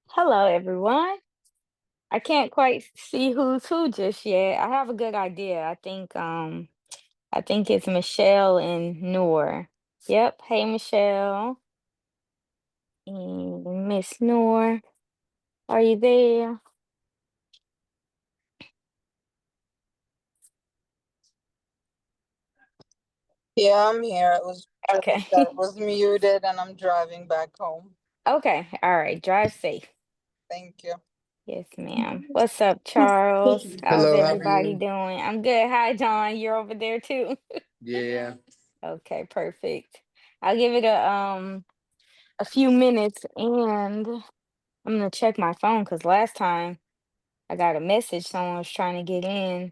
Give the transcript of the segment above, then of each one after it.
Hello, everyone. I can't quite see who's who just yet. I have a good idea. I think it's Michelle and Noor. Yep. Hey, Michelle and Miss Noor. Are you there? Yeah, I'm here. It was just Okay. that it was muted and I'm driving back home. Okay. All right. Drive safe. Thank you. Yes, ma'am. What's up, Charles? How's Hello, how are everybody you? doing? I'm good. Hi, John. You're over there too. Yeah. Okay, perfect. I'll give it a few minutes and I'm gonna check my phone because last time I got a message someone was trying to get in,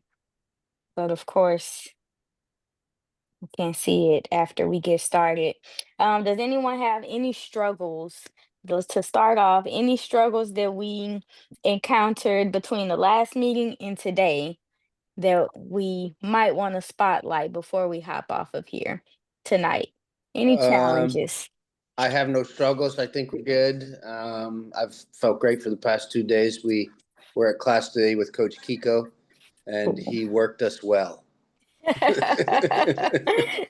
but of course I can't see it after we get started. Does anyone have any struggles? To start off, any struggles that we encountered between the last meeting and today that we might want to spotlight before we hop off of here tonight? Any Um, challenges? I have no struggles. I think we're good. I've felt great for the past 2 days. We were at class today with Coach Kiko, and Cool. he worked us well.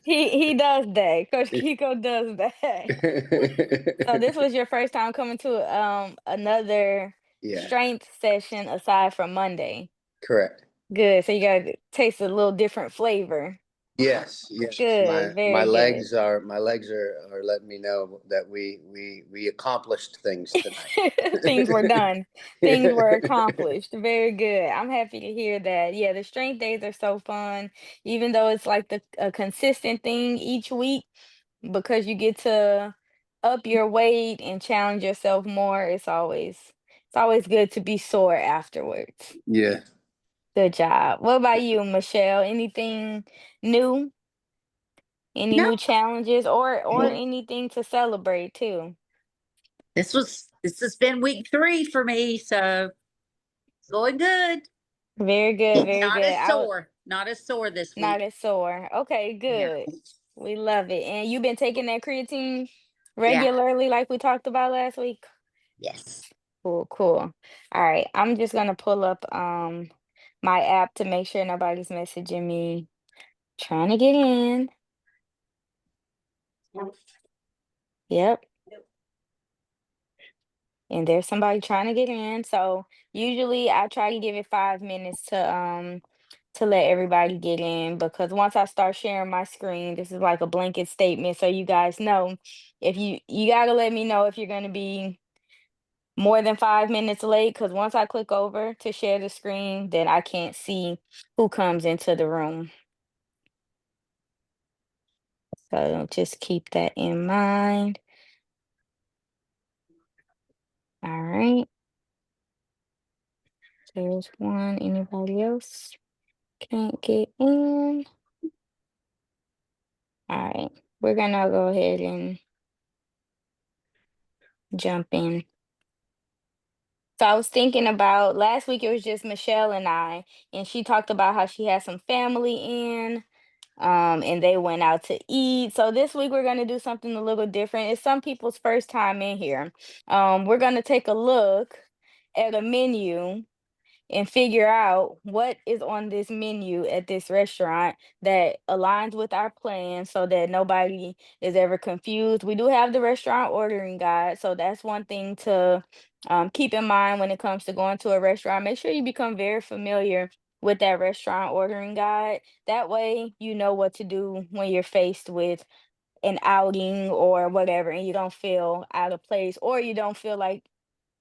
He does that. Coach Kiko does that. So this was your first time coming to another Yeah, strength session aside from Monday. correct. Good. So you got to taste a little different flavor. Yes, yes. My Good. my Very good. legs are my legs are letting me know that we accomplished things tonight. Things were done. Things were accomplished. Very good. I'm happy to hear that. Yeah, the strength days are so fun, even though it's like a consistent thing each week because you get to up your weight and challenge yourself more. It's always good to be sore afterwards. Yeah. Good job. What about you, Michelle? Anything new? Any No, new challenges or anything to celebrate too? this has been week 3 for me, so going good. Very good, very Not good. as sore. Not as sore this Not week. as sore. Okay, Yeah. good. We love it. And you've been taking that creatine Yeah. regularly like we talked about last week? Yes. Cool, cool. All right. I'm just gonna pull up my app to make sure nobody's messaging me trying to get in. Yep. And there's somebody trying to get in. So usually I try to give it 5 minutes to let everybody get in because once I start sharing my screen, this is like a blanket statement so you guys know if you got to let me know if you're going to be more than 5 minutes late because once I click over to share the screen, then I can't see who comes into the room. So just keep that in mind. All right. There's one. Anybody else can't get in? All right. We're gonna go ahead and jump in. So I was thinking about last week it was just Michelle and I, and she talked about how she had some family in, and they went out to eat. So this week we're gonna do something a little different. It's some people's first time in here. We're gonna take a look at a menu and figure out what is on this menu at this restaurant that aligns with our plan so that nobody is ever confused. We do have the restaurant ordering guide, so that's one thing to keep in mind when it comes to going to a restaurant. Make sure you become very familiar with that restaurant ordering guide. That way, you know what to do when you're faced with an outing or whatever, and you don't feel out of place or you don't feel like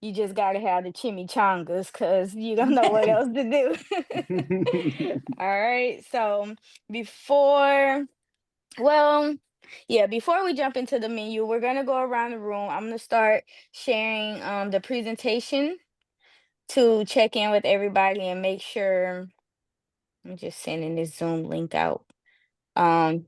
you just gotta have the chimichangas because you don't know what else to do. All right. So before, well, yeah, before we jump into the menu, we're gonna go around the room. I'm gonna start sharing the presentation to check in with everybody and make sure I'm just sending this Zoom link out.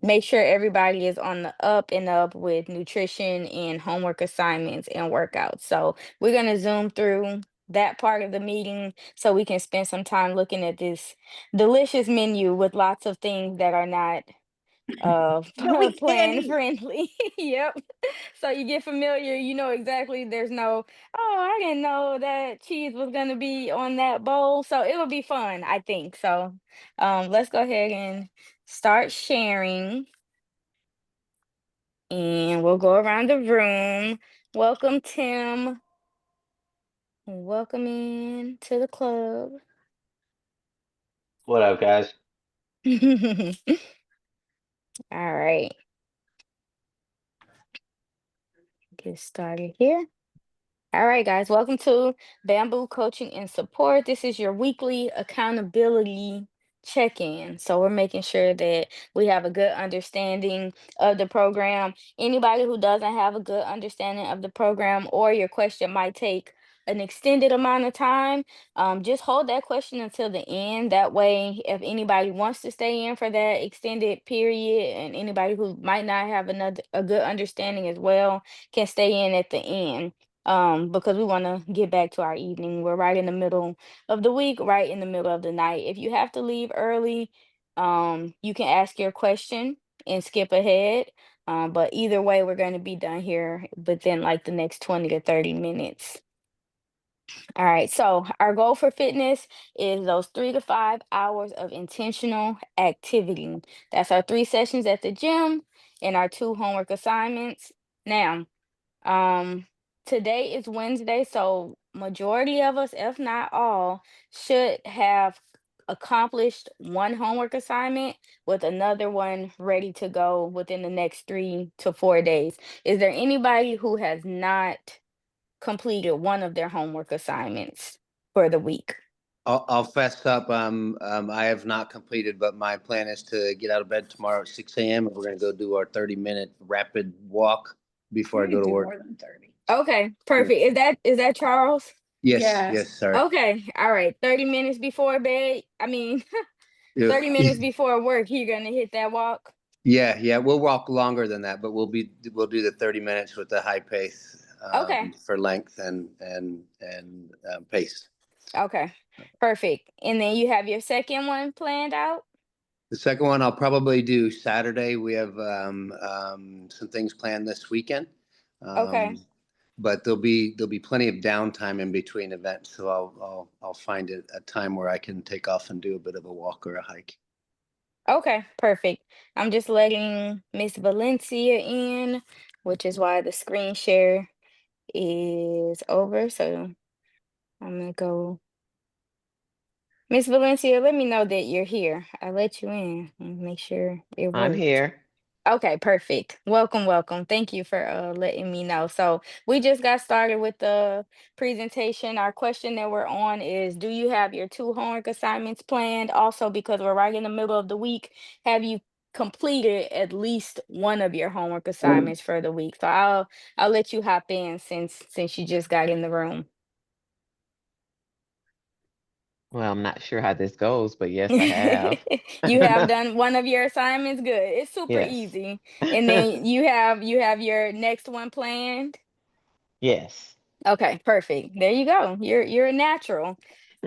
Make sure everybody is on the up and up with nutrition and homework assignments and workouts. So we're gonna zoom through that part of the meeting so we can spend some time looking at this delicious menu with lots of things that are not But we can't plan eat. friendly. Yep. So you get familiar, you know exactly there's no, oh, I didn't know that cheese was gonna be on that bowl. So it'll be fun, I think. So let's go ahead and start sharing and we'll go around the room. Welcome, Tim. Welcome in to the club. What up, guys? All right, get started here. All right, guys, welcome to Bamboo Coaching and Support. This is your weekly accountability check-in. So we're making sure that we have a good understanding of the program. Anybody who doesn't have a good understanding of the program or your question might take an extended amount of time, just hold that question until the end. That way, if anybody wants to stay in for that extended period and anybody who might not have a good understanding as well can stay in at the end because we want to get back to our evening. We're right in the middle of the week, right in the middle of the night. If you have to leave early, you can ask your question and skip ahead. But either way, we're going to be done here within like the next 20 to 30 minutes. All right, so our goal for fitness is those 3 to 5 hours of intentional activity. That's our 3 sessions at the gym and our 2 homework assignments. Now, um, today is Wednesday, so majority of us, if not all, should have accomplished one homework assignment with another one ready to go within the next 3 to 4 days. Is there anybody who has not completed one of their homework assignments for the week? I'll fess up. I have not completed, but my plan is to get out of bed tomorrow at 6 a.m. and we're going to go do our 30-minute rapid walk before I go to work. More than 30. Okay, perfect. Is that Charles? Yes, Yes. yes, sorry. Okay, all right. 30 minutes before bed. I mean, 30 minutes before work, you're gonna hit that walk. Yeah. We'll walk longer than that, but we'll do the 30 minutes with the high pace Okay. for length and pace. Okay, perfect. And then you have your second one planned out? The second one I'll probably do Saturday. We have some things planned this weekend. Okay. But there'll be plenty of downtime in between events, so I'll find a time where I can take off and do a bit of a walk or a hike. Okay, perfect. I'm just letting Miss Valencia in, which is why the screen share is over. So I'm gonna go. Miss Valencia, let me know that you're here. I let you in. Make sure it I'm works. here. Okay, perfect. Welcome, welcome. Thank you for letting me know. So we just got started with the presentation. Our question that we're on is, do you have your 2 homework assignments planned? Also, because we're right in the middle of the week, have you completed at least one of your homework assignments for the week? So I'll let you hop in since you just got in the room. Well, I'm not sure how this goes, but yes, I have. You have done one of your assignments. Good. It's super Yes. easy. And then you have your next one planned. Yes. Okay, perfect. There you go. You're a natural.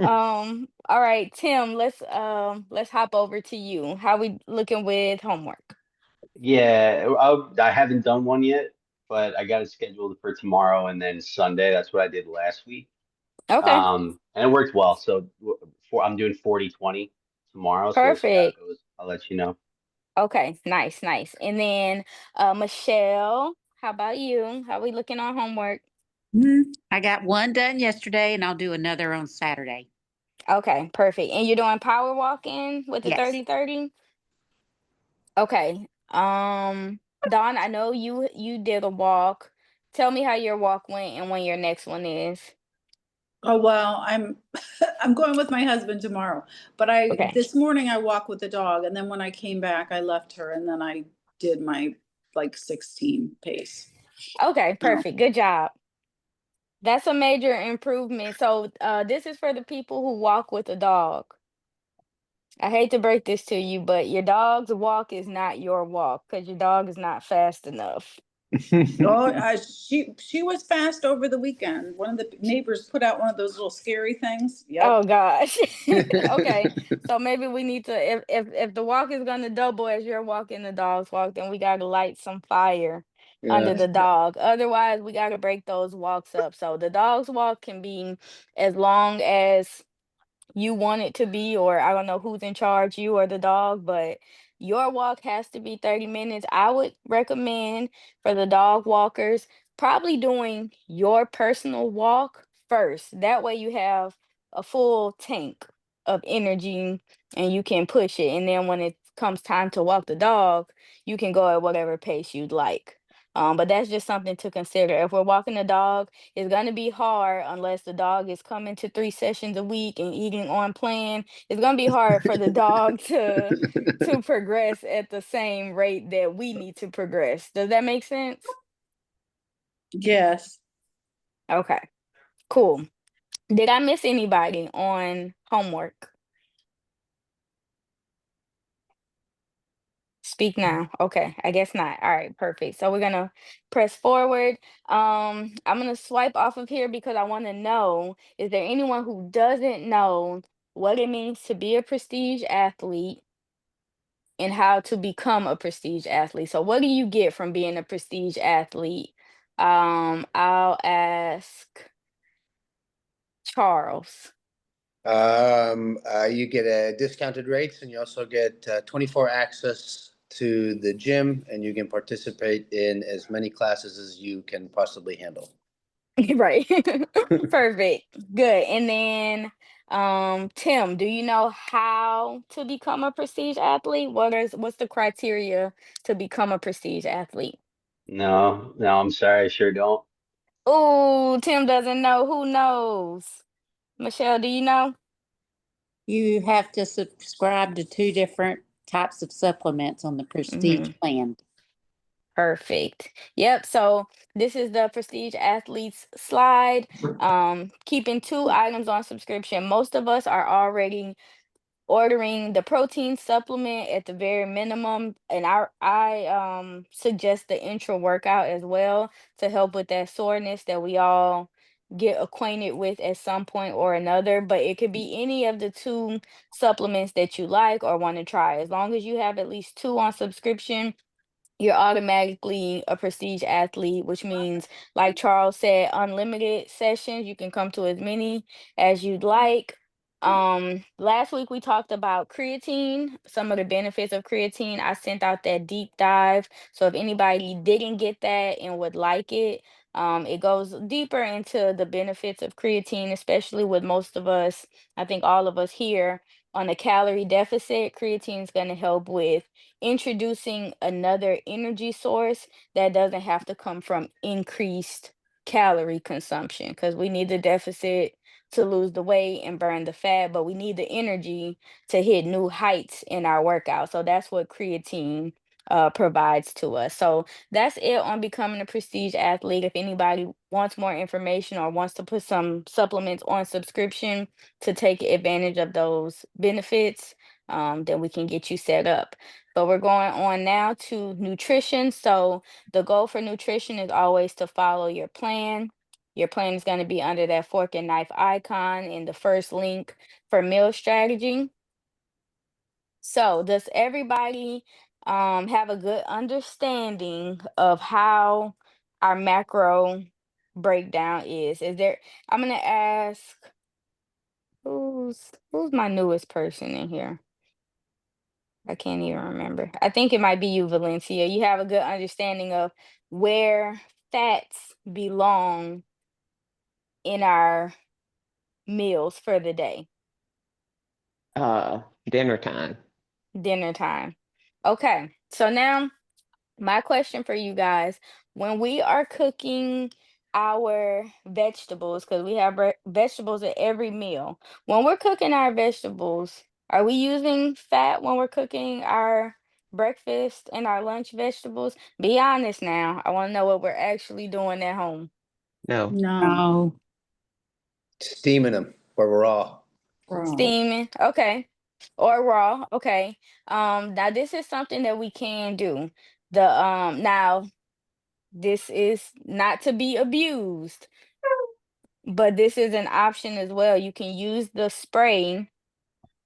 All right, Tim, let's hop over to you. How we looking with homework? Yeah, I haven't done one yet, but I got it scheduled for tomorrow and then Sunday. That's what I did last week. Okay, And it worked well. So I'm doing 40-20 tomorrow. So we'll see how it perfect. goes. I'll let you know. Okay, nice, nice. And then Michelle, how about you? How we looking on homework? I got one done yesterday and I'll do another on Saturday. Okay, perfect. And you're doing power walking with the Yes. 30-30? Okay. Dawn, I know you did a walk. Tell me how your walk went and when your next one is. Oh, well, I'm I'm going with my husband tomorrow. But Okay. this morning I walked with the dog, and then when I came back, I left her, and then I did my like 16 pace. Okay, So, perfect. Good job. That's a major improvement. So this is for the people who walk with a dog. I hate to break this to you, but your dog's walk is not your walk because your dog is not fast enough. Oh, she was fast over the weekend. One of the neighbors put out one of those little scary things. Yep. Oh gosh. Okay. So maybe we need to, if the walk is gonna double as you're walking the dog's walk, then we gotta light some fire under Yeah. the dog. Otherwise, we gotta break those walks up. So the dog's walk can be as long as you want it to be, or I don't know who's in charge, you or the dog, but your walk has to be 30 minutes. I would recommend for the dog walkers probably doing your personal walk first. That way you have a full tank of energy and you can push it. And then when it comes time to walk the dog, you can go at whatever pace you'd like. But that's just something to consider. If we're walking the dog, it's gonna be hard unless the dog is coming to 3 sessions a week and eating on plan. It's gonna be hard for the dog to progress at the same rate that we need to progress. Does that make sense? Yes. Okay, cool. Did I miss anybody on homework? Speak now. Okay, I guess not. All right, perfect. So we're gonna press forward. I'm gonna swipe off of here because I want to know, is there anyone who doesn't know what it means to be a prestige athlete and how to become a prestige athlete? So what do you get from being a prestige athlete? I'll ask Charles. You get discounted rates, and you also get 24 access to the gym, and you can participate in as many classes as you can possibly handle. Right. Perfect. Good. And then Tim, do you know how to become a prestige athlete? What's the criteria to become a prestige athlete? No, I'm sorry, I sure don't. Oh, Tim doesn't know. Who knows? Michelle, do you know? You have to subscribe to 2 different types of supplements on the Prestige Hmm. plan. Perfect. Yep. So this is the Prestige Athletes slide. Keeping 2 items on subscription. Most of us are already ordering the protein supplement at the very minimum, and I suggest the intra workout as well to help with that soreness that we all get acquainted with at some point or another. But it could be any of the 2 supplements that you like or want to try. As long as you have at least 2 on subscription, you're automatically a prestige athlete, which means, like Charles said, unlimited sessions. You can come to as many as you'd like. Last week we talked about creatine, some of the benefits of creatine. I sent out that deep dive. So if anybody didn't get that and would like it, it goes deeper into the benefits of creatine, especially with most of us, I think all of us here on a calorie deficit. Creatine is going to help with introducing another energy source that doesn't have to come from increased calorie consumption, because we need the deficit to lose the weight and burn the fat, but we need the energy to hit new heights in our workout. So that's what creatine provides to us. So that's it on becoming a prestige athlete. If anybody wants more information or wants to put some supplements on subscription to take advantage of those benefits, then we can get you set up. But we're going on now to nutrition. So the goal for nutrition is always to follow your plan. Your plan is going to be under that fork and knife icon in the first link for meal strategy. So does everybody have a good understanding of how our macro breakdown is? I'm gonna ask who's my newest person in here? I can't even remember. I think it might be you, Valencia. You have a good understanding of where fats belong in our meals for the day, Dinner time. dinner time. Okay, so now my question for you guys, when we are cooking our vegetables, because we have vegetables at every meal, when we're cooking our vegetables, are we using fat when we're cooking our breakfast and our lunch vegetables? Be honest now. I want to know what we're actually doing at home. No. No. Steaming them where we're all. Steaming, okay. Or raw, okay. Now this is something that we can do. Now this is not to be abused, but this is an option as well. You can use the spray,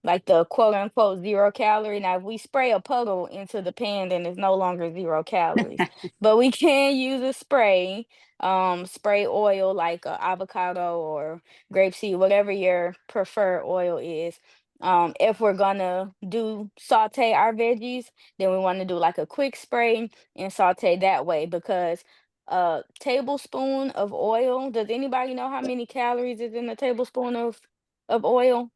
like the quote unquote 0 calorie. Now, if we spray a puddle into the pan, then it's no longer 0 calories. But we can use a spray, spray oil like avocado or grapeseed, whatever your preferred oil is. If we're gonna do saute our veggies, then we want to do like a quick spray and saute that way, because a tablespoon of oil. Does anybody know how many calories is in a tablespoon of oil?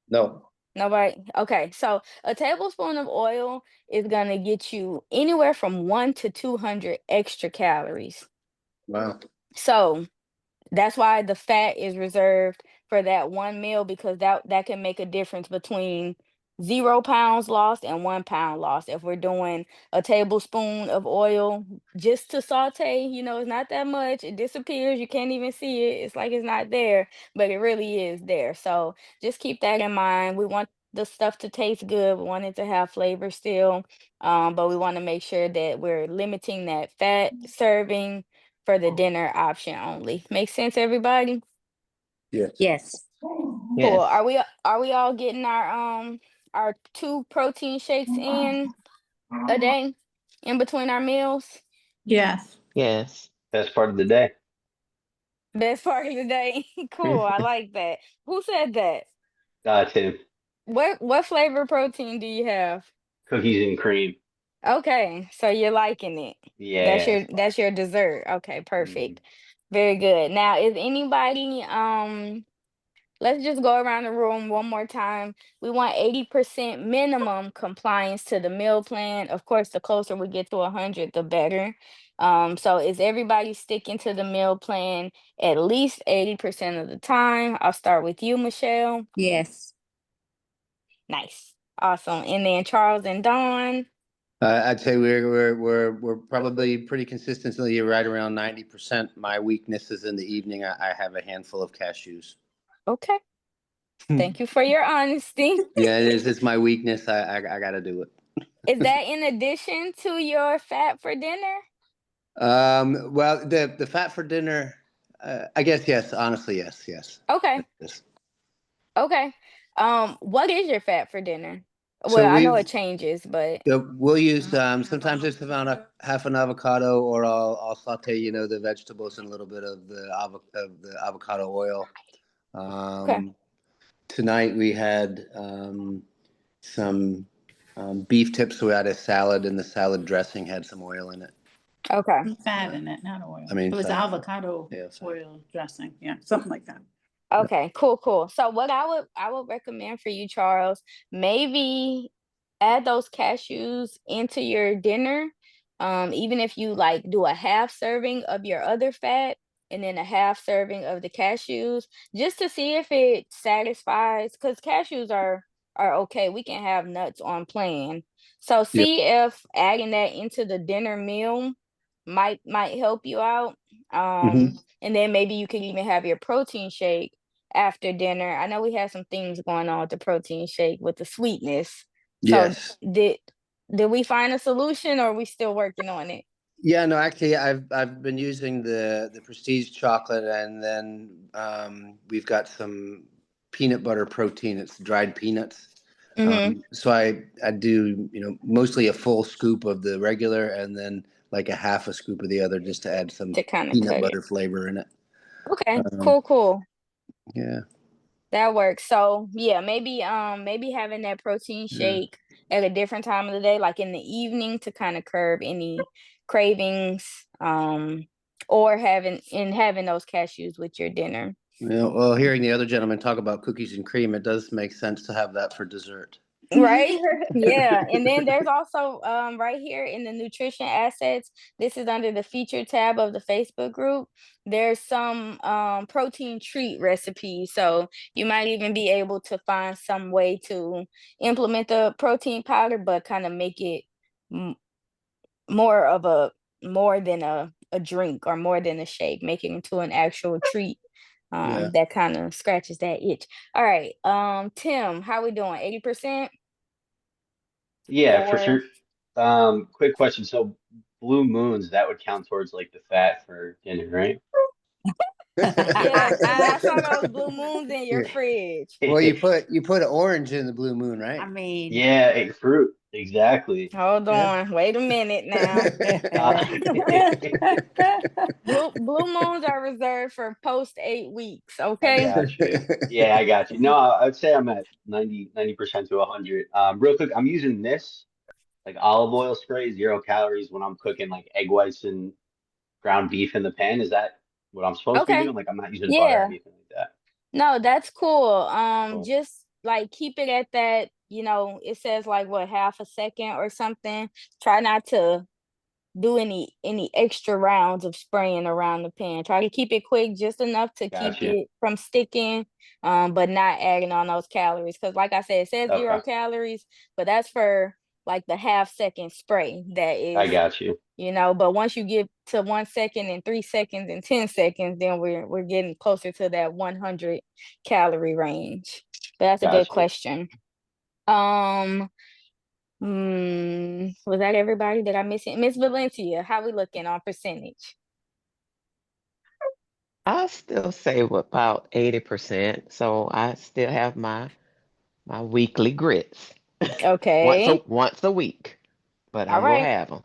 No. Nobody? Okay, so a tablespoon of oil is gonna get you anywhere from 1 to 200 extra calories. Wow. So that's why the fat is reserved for that one meal, because that can make a difference between 0 pounds lost and 1 pound lost. If we're doing a tablespoon of oil just to saute, it's not that much. It disappears. You can't even see it. It's like it's not there, but it really is there. So just keep that in mind. We want the stuff to taste good. We want it to have flavor still, but we want to make sure that we're limiting that fat serving for the dinner option only. Make sense, everybody? Yes. Yes. Cool. Yes. Are we all getting our 2 protein shakes in a day in between our meals? Yes. Yes. Best part of the day. Best part of the day. Cool. I like that. Who said that? Tim, What flavor protein do you have? cookies and cream. Okay, so you're liking it. Yeah. That's your dessert. Okay, Mhm. perfect. Very good. Now, is anybody let's just go around the room one more time. We want 80% minimum compliance to the meal plan. Of course, the closer we get to 100, the better. So is everybody sticking to the meal plan at least 80% of the time? I'll start with you, Michelle. Yes. Nice. Awesome. And then Charles and Dawn. I'd say we're probably pretty consistently right around 90%. My weakness is in the evening. I have a handful of cashews. Okay. Thank you for your honesty. Yeah, it is. It's my weakness. I got to do it. Is that in addition to your fat for dinner? Well, the fat for dinner, I guess yes. Honestly, yes. Okay. Yes. Okay. What is your fat for dinner? So Well, I know it changes, but we'll use sometimes it's about half an avocado, or I'll saute the vegetables in a little bit of the avocado oil. okay. Tonight we had some beef tips. So we had a salad, and the salad dressing had some oil in it. Okay. Fat in it, not oil. I mean, It was fat. avocado Yeah, fat. oil dressing. Yeah, something like that. Okay, cool. So what I would recommend for you, Charles, maybe add those cashews into your dinner. Even if you like do a half serving of your other fat and then a half serving of the cashews, just to see if it satisfies, because cashews are okay. We can have nuts on plan. So Yeah. see if adding that into the dinner meal might help you out. Mhm. And then maybe you can even have your protein shake after dinner. I know we had some things going on with the protein shake with the sweetness. So Yes. did we find a solution, or are we still working on it? Yeah, no, actually, I've been using the Prestige chocolate, and then we've got some peanut butter protein. It's dried peanuts. Mm-hmm. So I do mostly a full scoop of the regular, and then like a half a scoop of the other, just to add some To kind of peanut cut it. butter flavor in it. Okay, Um, cool. yeah. That works. So yeah, maybe having that protein Yeah. shake at a different time of the day, like in the evening, to kind of curb any cravings, or having those cashews with your dinner. Well, hearing the other gentleman talk about cookies and cream, it does make sense to have that for dessert. Right? Yeah. And then there's also right here in the nutrition assets, this is under the feature tab of the Facebook group. There's some protein treat recipes. So you might even be able to find some way to implement the protein powder, but kind of make it m- more than a drink or more than a shake, make it into an actual treat. Yeah. That kind of scratches that itch. All right. Tim, how we doing? 80%? Yeah, for Or sure. Quick question. So Blue Moons, that would count towards like the fat for dinner, right? Yeah, I saw those blue moons in your fridge. Well, you put an orange in the blue moon, I right? mean, Yeah, fruit, exactly. Hold Yeah. on, wait a minute now. Uh, Blue moons are reserved for post 8 weeks, I okay? got you. Yeah, I got you. No, I'd say I'm at 90% to 100. Real quick, I'm using this like olive oil spray, 0 calories when I'm cooking like egg whites and ground beef in the pan. Is that what I'm supposed to be Okay, doing? Like I'm not using butter or yeah. anything like that. No, that's cool. Cool. Just like keep it at that, it says like what, half a second or something. Try not to do any extra rounds of spraying around the pan. Try to keep it quick, just enough to keep Got you. it from sticking, but not adding on those calories. Because like I said, it says 0 Okay, calories, but that's for like the half-second spray that I is, got you. but once you get to 1 second and 3 seconds and 10 seconds, then we're getting closer to that 100 calorie range. But that's a good Got you. question. Was that everybody? Did I miss it? Miss Valencia, how we looking on percentage? I still say about 80%. So I still have my weekly grits Okay. once a week, but All I'm gonna right. have them.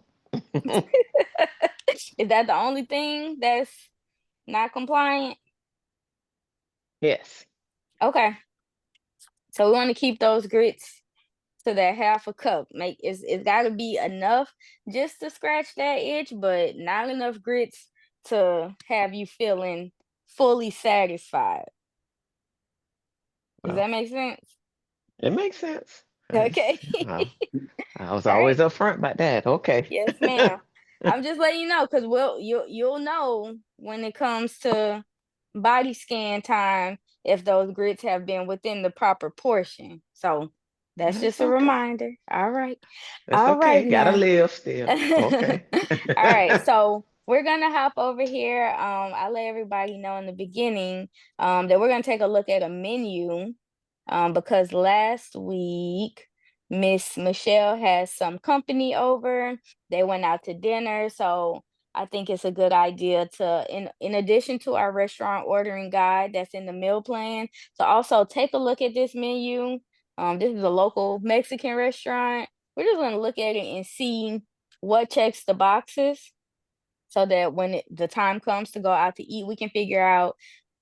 Is that the only thing that's not compliant? Yes. Okay. So we want to keep those grits to that half a cup. It's got to be enough just to scratch that itch, but not enough grits to have you feeling fully satisfied. Does Well, that make sense? it makes sense. Okay. I was All right. always upfront about that. Okay. Yes, ma'am. I'm just letting you know because you'll know when it comes to body scan time if those grits have been within the proper portion. So that's That's just a okay. reminder. All right. That's All okay. right Gotta now. live still. Okay. All right. So we're gonna hop over here. I let everybody know in the beginning that we're gonna take a look at a menu because last week Miss Michelle has some company over. They went out to dinner, so I think it's a good idea to, in addition to our restaurant ordering guide that's in the meal plan, to also take a look at this menu. This is a local Mexican restaurant. We're just gonna look at it and see what checks the boxes so that when the time comes to go out to eat, we can figure out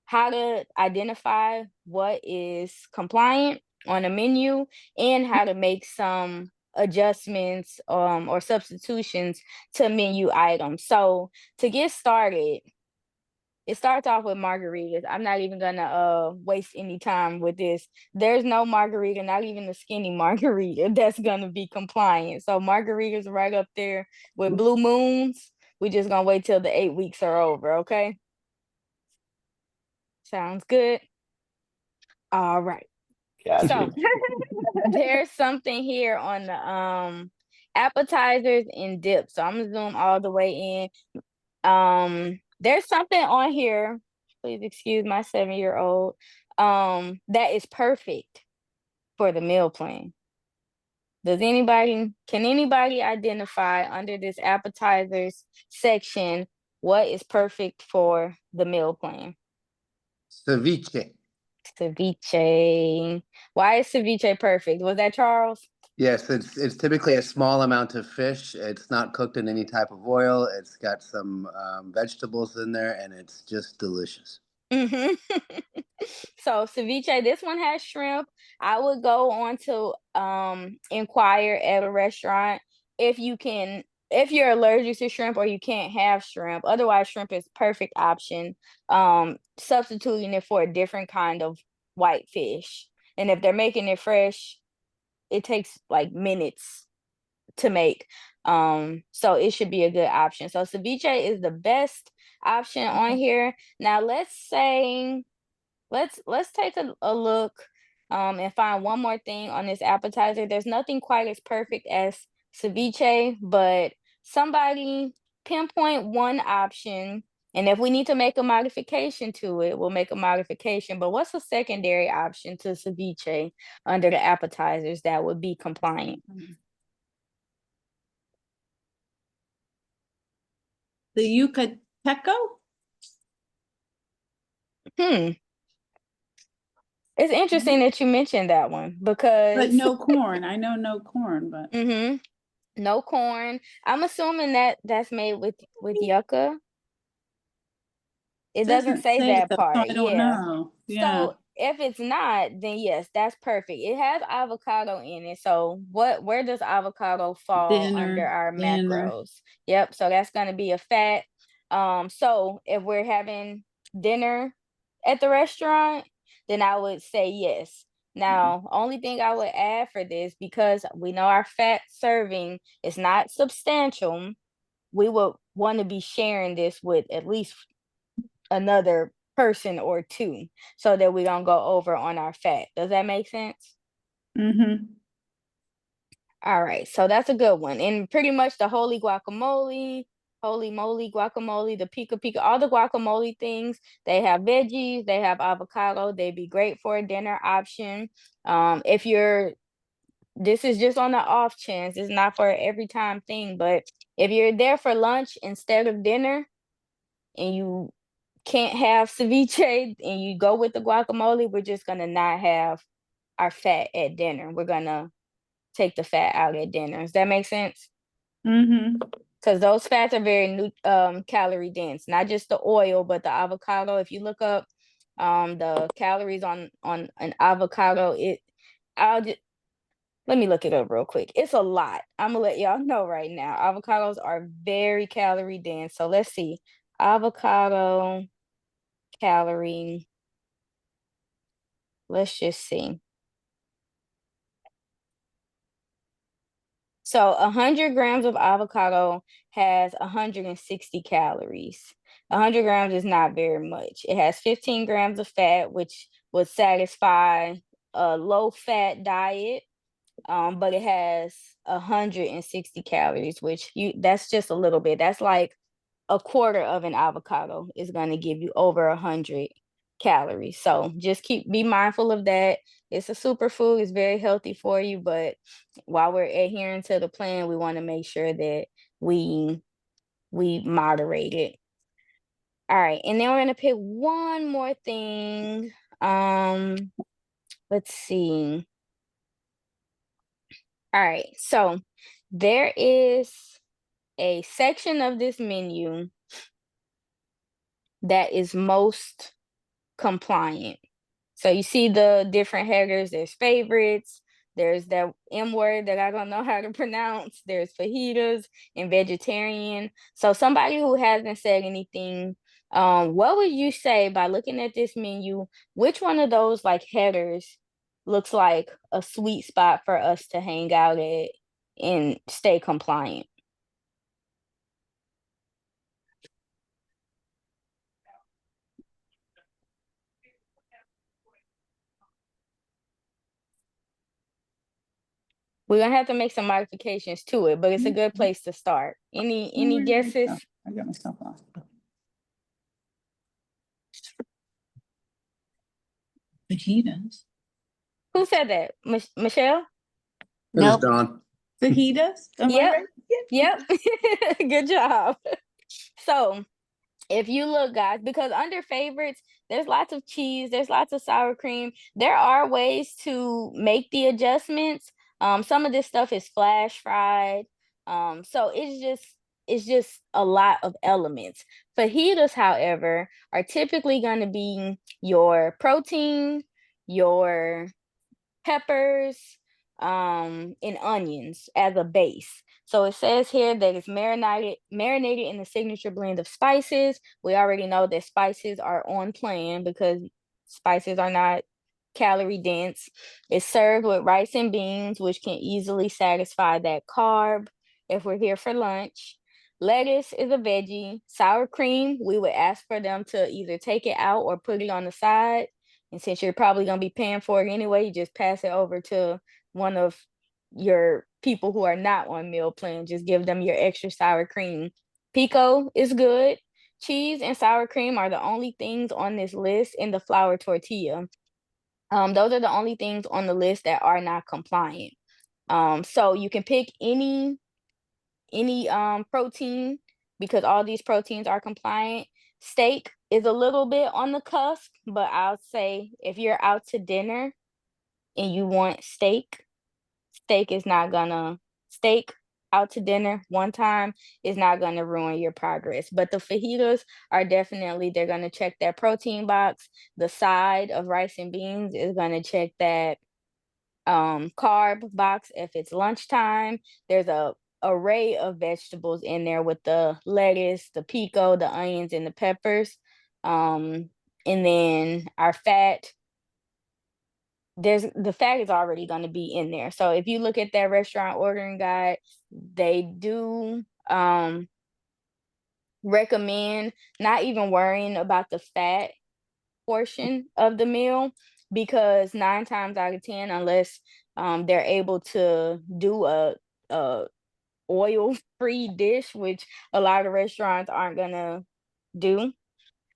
how to identify what is compliant on a menu and how to make some adjustments or substitutions to menu items. So to get started, it starts off with margaritas. I'm not even gonna waste any time with this. There's no margarita, not even the skinny margarita, that's gonna be compliant. So margaritas right up there with blue moons. We just gonna wait till the 8 weeks are over, okay? Sounds good. All right. Got So you. there's something here on the appetizers and dips. So I'm gonna zoom all the way in. There's something on here, please excuse my 7-year-old, that is perfect for the meal plan. Can anybody identify under this appetizers section what is perfect for the meal plan? Ceviche. Ceviche. Why is ceviche perfect? Was that Charles? Yes, it's typically a small amount of fish. It's not cooked in any type of oil. It's got some vegetables in there, and it's just delicious. Mm-hmm. So ceviche, this one has shrimp. I would go on to inquire at a restaurant if you're allergic to shrimp or you can't have shrimp. Otherwise, shrimp is perfect option. Substituting it for a different kind of white fish. And if they're making it fresh, it takes like minutes to make. So it should be a good option. So ceviche is the best option on here. Now let's take a look and find one more thing on this appetizer. There's nothing quite as perfect as ceviche, but somebody pinpoint one option. And if we need to make a modification to it, we'll make a modification. But what's a secondary option to ceviche under the appetizers that would be compliant? The Yucateco? It's interesting that you mentioned that one But because no corn. I know no corn, but. no corn. I'm assuming that that's made with yucca. It doesn't say that so, part. I don't Yeah. know. Yeah. So if it's not, then yes, that's perfect. It has avocado in it. So where does avocado fall under our macros? Yep. So that's gonna be a fat. So if we're having dinner at the restaurant, then I would say yes. Now, only thing I would add for this, because we know our fat serving is not substantial, we would want to be sharing this with at least another person or two so that we don't go over on our fat. Does that make sense? All right, so that's a good one. And pretty much the holy guacamole, holy moly guacamole, the pica pica, all the guacamole things, they have veggies, they have avocado, they'd be great for a dinner option. If you're this is just on the off chance, it's not for every time thing, but if you're there for lunch instead of dinner and you can't have ceviche and you go with the guacamole, we're just gonna not have our fat at dinner. We're gonna take the fat out at dinner. Does that make sense? Because those fats are very calorie dense, not just the oil, but the avocado. If you look up the calories on an avocado, let me look it up real quick. It's a lot. I'm gonna let y'all know right now. Avocados are very calorie dense. So let's see. Avocado calorie. Let's just see. So 100 grams of avocado has 160 calories. 100 grams is not very much. It has 15 grams of fat, which would satisfy a low-fat diet. But it has 160 calories, which that's just a little bit. That's like a quarter of an avocado is going to give you over 100 calories. So just be mindful of that. It's a superfood. It's very healthy for you, but while we're adhering to the plan, we want to make sure that we moderate it. All right, and then we're going to pick one more thing. Let's see. All right, so there is a section of this menu that is most compliant. So you see the different headers. There's favorites. There's that M word that I don't know how to pronounce. There's fajitas and vegetarian. So somebody who hasn't said anything, what would you say by looking at this menu, which one of those like headers looks like a sweet spot for us to hang out at and stay compliant? We're gonna have to make some modifications to it, but it's a good place to start. Any guesses? I got myself off. Fajitas. Who said that? Michelle? It was Nope. Dawn. Fajitas? Am I Yep. right? Yep. Good job. So if you look, guys, because under favorites, there's lots of cheese, there's lots of sour cream. There are ways to make the adjustments. Some of this stuff is flash fried. So it's just a lot of elements. Fajitas, however, are typically going to be your protein, your peppers, and onions as a base. So it says here that it's marinated in the signature blend of spices. We already know that spices are on plan because spices are not calorie dense. It's served with rice and beans, which can easily satisfy that carb if we're here for lunch. Lettuce is a veggie. Sour cream, we would ask for them to either take it out or put it on the side. And since you're probably going to be paying for it anyway, you just pass it over to one of your people who are not on meal plan. Just give them your extra sour cream. Pico is good. Cheese and sour cream are the only things on this list in the flour tortilla. Those are the only things on the list that are not compliant. So you can pick any protein because all these proteins are compliant. Steak is a little bit on the cusp, but I'll say if you're out to dinner and you want steak, steak out to dinner one time is not gonna ruin your progress. But the fajitas are definitely, they're gonna check that protein box. The side of rice and beans is gonna check that carb box if it's lunchtime. There's a array of vegetables in there with the lettuce, the pico, the onions, and the peppers. And then our fat, the fat is already going to be in there. So if you look at that restaurant ordering guide, they do recommend not even worrying about the fat portion of the meal, because 9 times out of 10, unless they're able to do a oil-free dish, which a lot of restaurants aren't gonna do,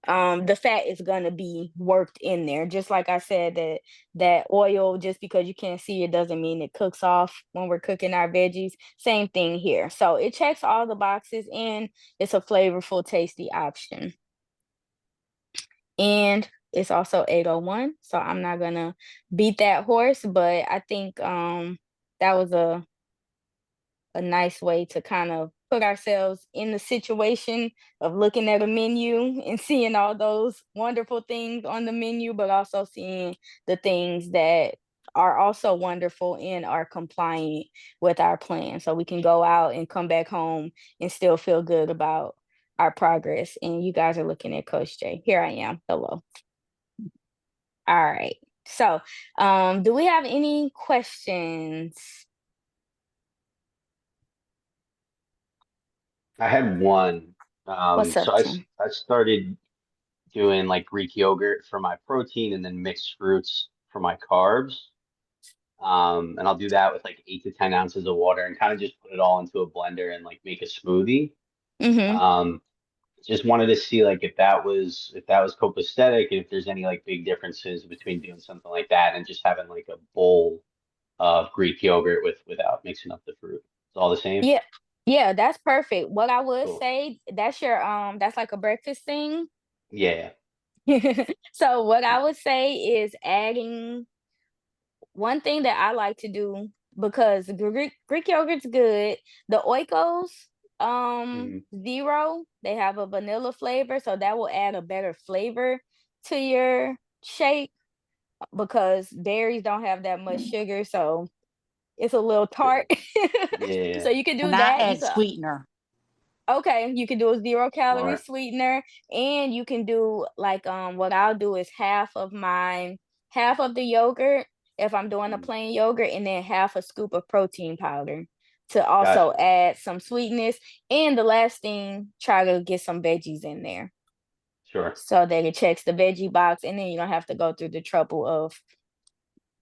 the fat is gonna be worked in there. Just like I said, that oil, just because you can't see it doesn't mean it cooks off when we're cooking our veggies. Same thing here. So it checks all the boxes and it's a flavorful, tasty option. And it's also 8:01, so I'm not gonna beat that horse, but I think that was a nice way to kind of put ourselves in the situation of looking at a menu and seeing all those wonderful things on the menu, but also seeing the things that are also wonderful and are compliant with our plan. So we can go out and come back home and still feel good about our progress. And you guys are looking at Coach J. Here I am. Hello. All right. So, do we have any questions? I had one. What's up, So Tim? I started doing like Greek yogurt for my protein and then mixed fruits for my carbs. And I'll do that with like 8 to 10 ounces of water and kind of just put it all into a blender and like make a smoothie. Mm-hmm. Just wanted to see like if that was copacetic and if there's any like big differences between doing something like that and just having like a bowl of Greek yogurt without mixing up the fruit. It's all the same. Yeah. Yeah, that's perfect. What I would Cool. say, that's your that's like a breakfast thing. Yeah. So what I would say is adding one thing that I like to do, because Greek yogurt's good. The Oikos Zero, they have a vanilla flavor, so that will add a better flavor to your shake, because berries don't have that much sugar, so it's a little tart. Yeah. So you can do And I that. add sweetener. Okay, you can do a 0-calorie Smart. sweetener, and you can do like what I'll do is half of the yogurt if I'm doing a plain yogurt, and then half a scoop of protein powder to also Gotcha. add some sweetness. And the last thing, try to get some veggies in there Sure. so that it checks the veggie box, and then you don't have to go through the trouble of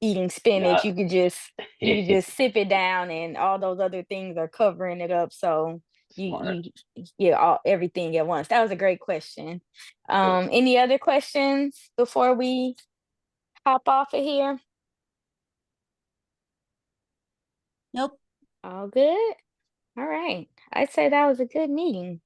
eating spinach. Yeah. You could just sip it down, and all those other things are covering it up. So Smart. you get everything at once. That was a great question. Cool. Any other questions before we hop off of here? Nope. All good. All right. I'd say that was a good meeting.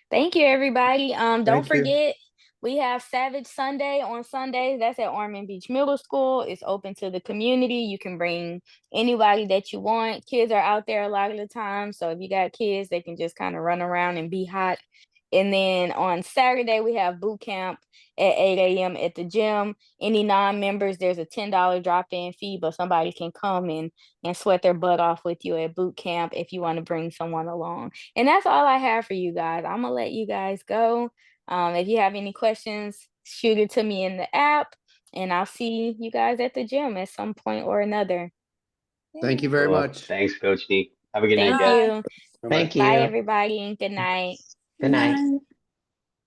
Thank you, everybody. Don't Thank you. forget, we have Savage Sunday on Sundays. That's at Ormond Beach Middle School. It's open to the community. You can bring anybody that you want. Kids are out there a lot of the time, so if you got kids, they can just kind of run around and be hot. And then on Saturday, we have boot camp at 8 a.m. at the gym. Any non-members, there's a $10 drop-in fee, but somebody can come and sweat their butt off with you at boot camp if you want to bring someone along. And that's all I have for you guys. I'm gonna let you guys go. If you have any questions, shoot it to me in the app, and I'll see you guys at the gym at some point or another. Thank you very Cool. much. Thanks, Coach Neek. Have a good night, Thank guys. you. Thank Bye, you. everybody. Good night. Good night.